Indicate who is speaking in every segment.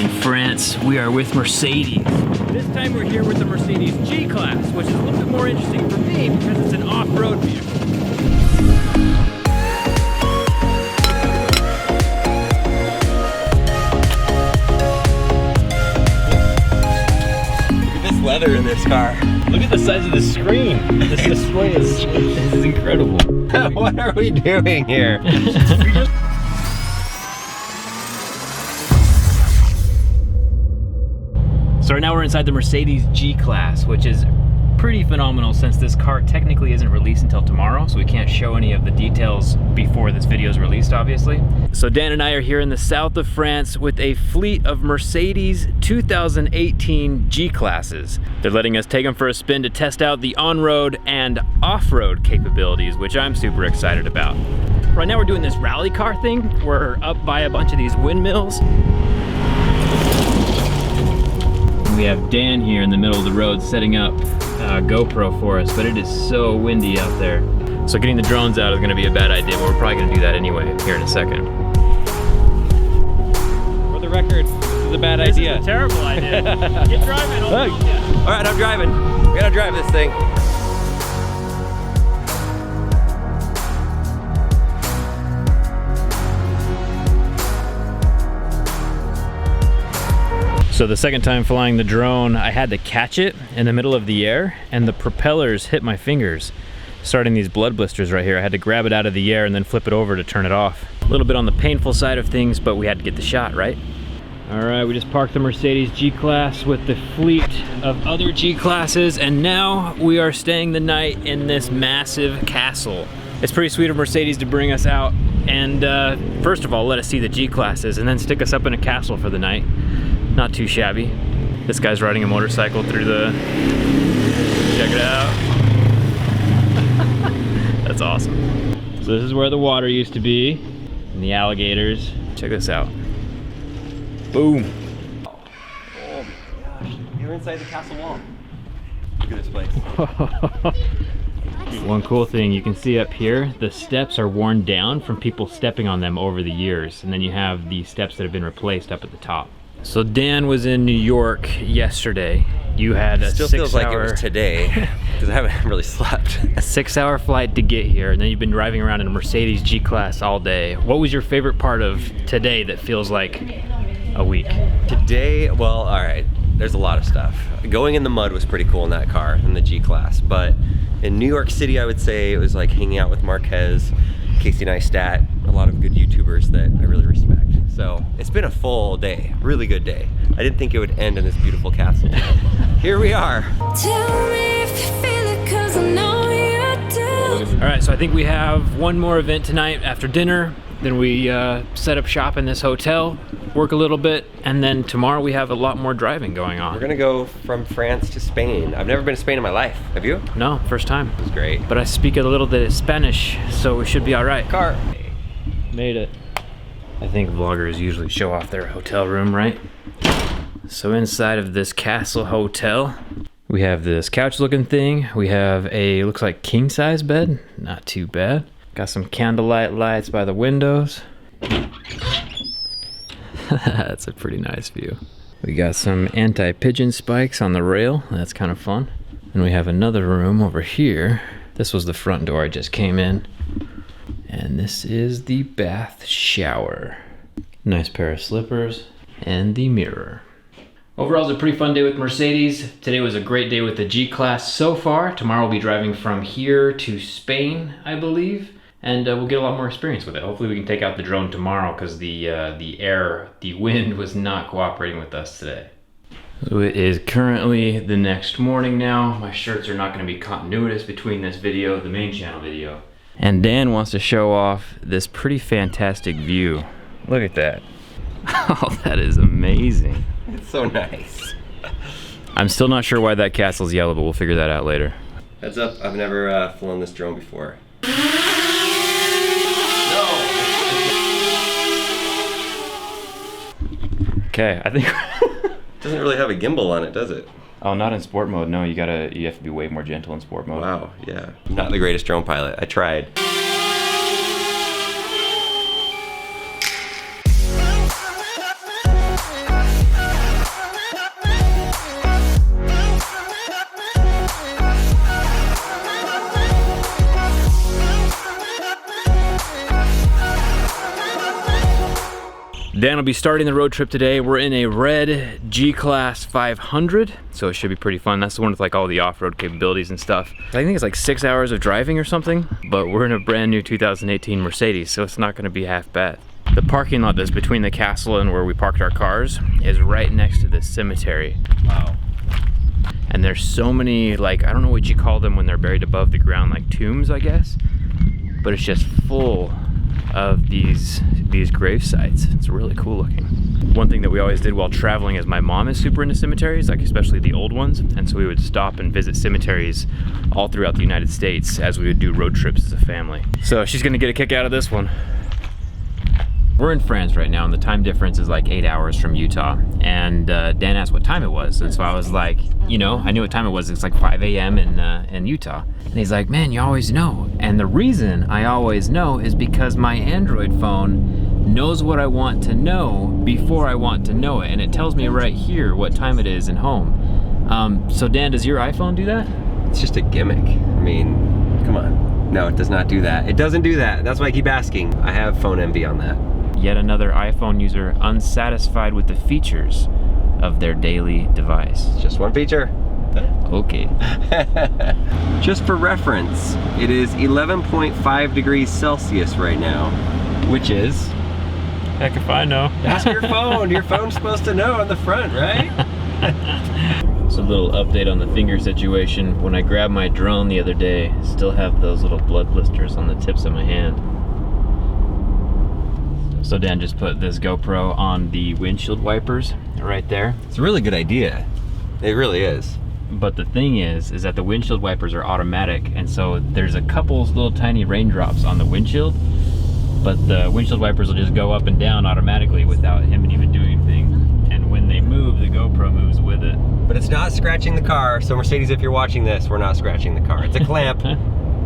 Speaker 1: in France. We are with Mercedes. This time we're here with the Mercedes G-Class, which is a little bit more interesting for me because it's an off-road vehicle.
Speaker 2: Leather in this car.
Speaker 1: Look at the size of the screen. This display is incredible.
Speaker 2: What are we doing here?
Speaker 1: So right now we're inside the Mercedes G-Class, which is pretty phenomenal since this car technically isn't released until tomorrow, so we can't show any of the details before this video is released, obviously. So Dan and I are here in the south of France with a fleet of Mercedes 2018 G-Classes. They're letting us take them for a spin to test out the on-road and off-road capabilities, which I'm super excited about. Right now we're doing this rally car thing. We're up by a bunch of these windmills. We have Dan here in the middle of the road setting up GoPro for us, but it is so windy out there. So getting the drones out is gonna be a bad idea, but we're probably gonna do that anyway here in a second.
Speaker 2: For the record, this is a bad idea.
Speaker 1: This is a terrible idea. Get driving, hold on.
Speaker 2: All right, I'm driving. We gotta drive this thing.
Speaker 1: So the second time flying the drone, I had to catch it in the middle of the air and the propellers hit my fingers, starting these blood blisters right here. I had to grab it out of the air and then flip it over to turn it off. A little bit on the painful side of things, but we had to get the shot, right? All right, we just parked the Mercedes G-Class with the fleet of other G-Classes, and now we are staying the night in this massive castle. It's pretty sweet of Mercedes to bring us out and first of all, let us see the G-Classes and then stick us up in a castle for the night. Not too shabby. This guy's riding a motorcycle through the... Check it out. That's awesome. So this is where the water used to be, and the alligators. Check this out. Boom.
Speaker 2: Oh my gosh, you're inside the castle wall. Look at this place.
Speaker 1: One cool thing you can see up here, the steps are worn down from people stepping on them over the years, and then you have the steps that have been replaced up at the top. So Dan was in New York yesterday. You had a 6 hour...
Speaker 2: Still feels like it was today, because I haven't really slept.
Speaker 1: A 6-hour flight to get here, and then you've been driving around in a Mercedes G-Class all day. What was your favorite part of today that feels like a week?
Speaker 2: Today, well, all right, there's a lot of stuff. Going in the mud was pretty cool in that car, in the G-Class, but in New York City, I would say it was like hanging out with Marquez, Casey Neistat, a lot of good YouTubers that I really respect. So it's been a full day, really good day. I didn't think it would end in this beautiful castle. Here we are.
Speaker 3: Tell me if you feel it, 'cause I know you do.
Speaker 1: All right, so I think we have one more event tonight after dinner. Then we set up shop in this hotel, work a little bit, and then tomorrow we have a lot more driving going on.
Speaker 2: We're gonna go from France to Spain. I've never been to Spain in my life. Have you?
Speaker 1: No, first time.
Speaker 2: It was great.
Speaker 1: But I speak a little bit of Spanish, so we should be all right.
Speaker 2: Car.
Speaker 1: Made it. I think vloggers usually show off their hotel room, right? So inside of this castle hotel, we have this couch looking thing. We have a, looks like king size bed. Not too bad. Got some candlelight lights by the windows. That's a pretty nice view. We got some anti-pigeon spikes on the rail. That's kind of fun. And we have another room over here. This was the front door I just came in. And this is the bath shower. Nice pair of slippers and the mirror. Overall, it's a pretty fun day with Mercedes. Today was a great day with the G-Class so far. Tomorrow we'll be driving from here to Spain, I believe. And we'll get a lot more experience with it. Hopefully we can take out the drone tomorrow because the wind was not cooperating with us today. So it is currently the next morning now. My shirts are not gonna be continuous between this video, the main channel video. And Dan wants to show off this pretty fantastic view. Look at that. Oh, that is amazing.
Speaker 2: It's so nice.
Speaker 1: I'm still not sure why that castle's yellow, but we'll figure that out later.
Speaker 2: Heads up, I've never flown this drone before.
Speaker 1: Okay, I think...
Speaker 2: Doesn't really have a gimbal on it, does it?
Speaker 1: Oh, not in sport mode. No, you have to be way more gentle in sport mode.
Speaker 2: Wow, yeah. Not the greatest drone pilot. I tried.
Speaker 1: Dan will be starting the road trip today. We're in a red G-Class 500, so it should be pretty fun. That's the one with like all the off-road capabilities and stuff. I think it's like 6 hours of driving or something, but we're in a brand new 2018 Mercedes, so it's not gonna be half bad. The parking lot that's between the castle and where we parked our cars is right next to this cemetery.
Speaker 2: Wow.
Speaker 1: And there's so many, like, I don't know what you call them when they're buried above the ground, like tombs, I guess. But it's just full of these grave sites. It's really cool looking. One thing that we always did while traveling is my mom is super into cemeteries, like especially the old ones. And so we would stop and visit cemeteries all throughout the United States as we would do road trips as a family. So she's gonna get a kick out of this one. We're in France right now, and the time difference is like 8 hours from Utah. And Dan asked what time it was, and so I was like, you know, I knew what time it was. It's like 5 a.m. in Utah. And he's like, man, you always know. And the reason I always know is because my Android phone knows what I want to know before I want to know it, and it tells me right here what time it is in home. So Dan, does your iPhone do that?
Speaker 2: It's just a gimmick. I mean, come on. No, it does not do that. It doesn't do that. That's why I keep asking. I have phone envy on that.
Speaker 1: Yet another iPhone user unsatisfied with the features of their daily device.
Speaker 2: Just one feature.
Speaker 1: Okay.
Speaker 2: Just for reference, it is 11.5 degrees Celsius right now, which is...
Speaker 1: Heck if I know.
Speaker 2: Ask your phone. Your phone's supposed to know on the front, right?
Speaker 1: So a little update on the finger situation. When I grabbed my drone the other day, still have those little blood blisters on the tips of my hand. So Dan just put this GoPro on the windshield wipers right there.
Speaker 2: It's a really good idea. It really is.
Speaker 1: But the thing is that the windshield wipers are automatic, and so there's a couple little tiny raindrops on the windshield, but the windshield wipers will just go up and down automatically without him even doing anything. And when they move, the GoPro moves with it.
Speaker 2: But it's not scratching the car, so Mercedes, if you're watching this, we're not scratching the car. It's a clamp,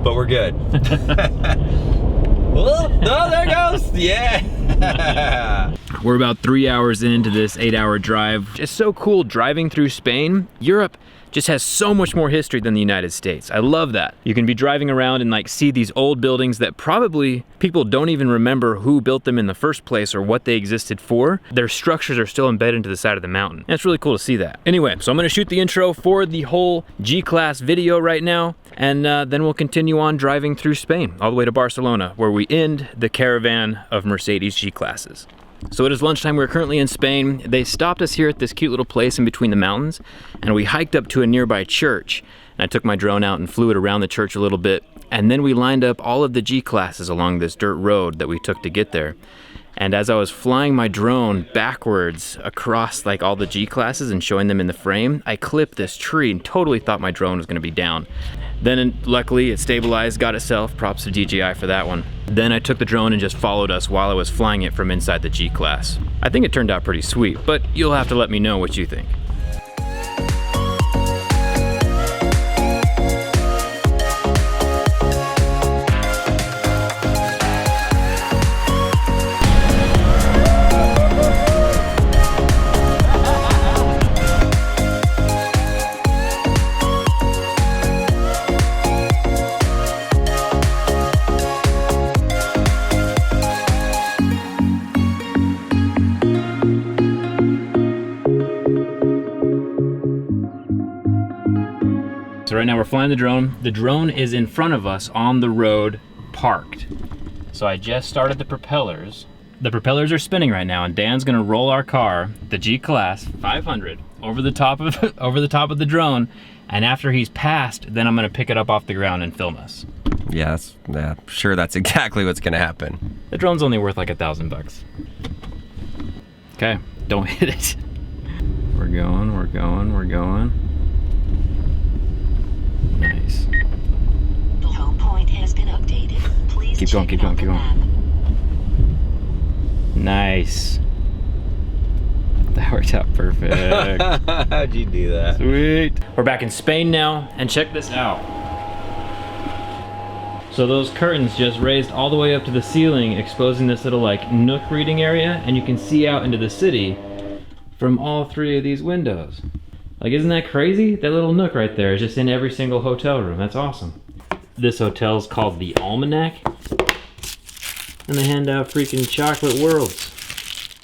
Speaker 2: but we're good. Oh, there it goes. Yeah.
Speaker 1: We're about 3 hours into this 8-hour drive. It's so cool driving through Spain. Europe just has so much more history than the United States. I love that. You can be driving around and like see these old buildings that probably people don't even remember who built them in the first place or what they existed for. Their structures are still embedded into the side of the mountain. And it's really cool to see that. Anyway, so I'm gonna shoot the intro for the whole G-Class video right now, and then we'll continue on driving through Spain, all the way to Barcelona, where we end the caravan of Mercedes G-Classes. So it is lunchtime. We're currently in Spain. They stopped us here at this cute little place in between the mountains, and we hiked up to a nearby church. And I took my drone out and flew it around the church a little bit, and then we lined up all of the G-Classes along this dirt road that we took to get there. And as I was flying my drone backwards across like all the G-Classes and showing them in the frame, I clipped this tree and totally thought my drone was gonna be down. Then luckily it stabilized, got itself, props to DJI for that one. Then I took the drone and just followed us while I was flying it from inside the G-Class. I think it turned out pretty sweet, but you'll have to let me know what you think. So right now we're flying the drone. The drone is in front of us on the road, parked. So I just started the propellers. The propellers are spinning right now, and Dan's gonna roll our car, the G-Class 500, over the top of the drone. And after he's passed, then I'm gonna pick it up off the ground and film us.
Speaker 2: Yeah, sure that's exactly what's gonna happen.
Speaker 1: The drone's only worth like $1,000. Okay, don't hit it. We're going, we're going, we're going. Nice.
Speaker 4: The home point has been updated. Please
Speaker 1: Keep going, keep going, keep going. Nice. That worked out perfect.
Speaker 2: How'd you do that?
Speaker 1: Sweet. We're back in Spain now, and check this out. So those curtains just raised all the way up to the ceiling, exposing this little like nook reading area, and you can see out into the city from all 3 of these windows. Like, isn't that crazy? That little nook right there is just in every single hotel room. That's awesome. This hotel's called the Almanac, and they hand out freaking chocolate worlds.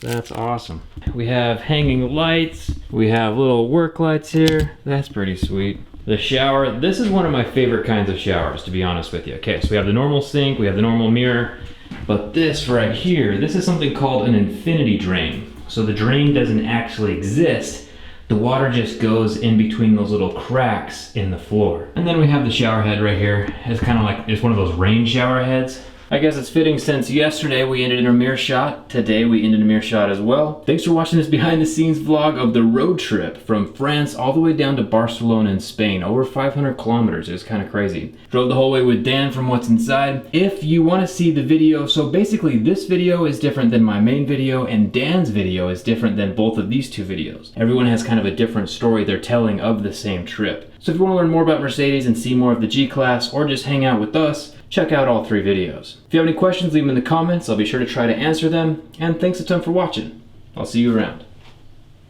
Speaker 1: That's awesome. We have hanging lights. We have little work lights here. That's pretty sweet. The shower, this is one of my favorite kinds of showers, to be honest with you. Okay, so we have the normal sink, we have the normal mirror, but this right here, this is something called an infinity drain. So the drain doesn't actually exist. The water just goes in between those little cracks in the floor. And then we have the shower head right here. It's kind of like, it's one of those rain shower heads. I guess it's fitting since yesterday we ended in a mirror shot. Today we ended in a mirror shot as well. Thanks for watching this behind the scenes vlog of the road trip from France all the way down to Barcelona in Spain. Over 500 kilometers, it was kind of crazy. Drove the whole way with Dan from What's Inside. If you want to see the video, so basically this video is different than my main video and Dan's video is different than both of these two videos. Everyone has kind of a different story they're telling of the same trip. So if you want to learn more about Mercedes and see more of the G-Class or just hang out with us, check out all 3 videos. If you have any questions, leave them in the comments. I'll be sure to try to answer them. And thanks a ton for watching. I'll see you around.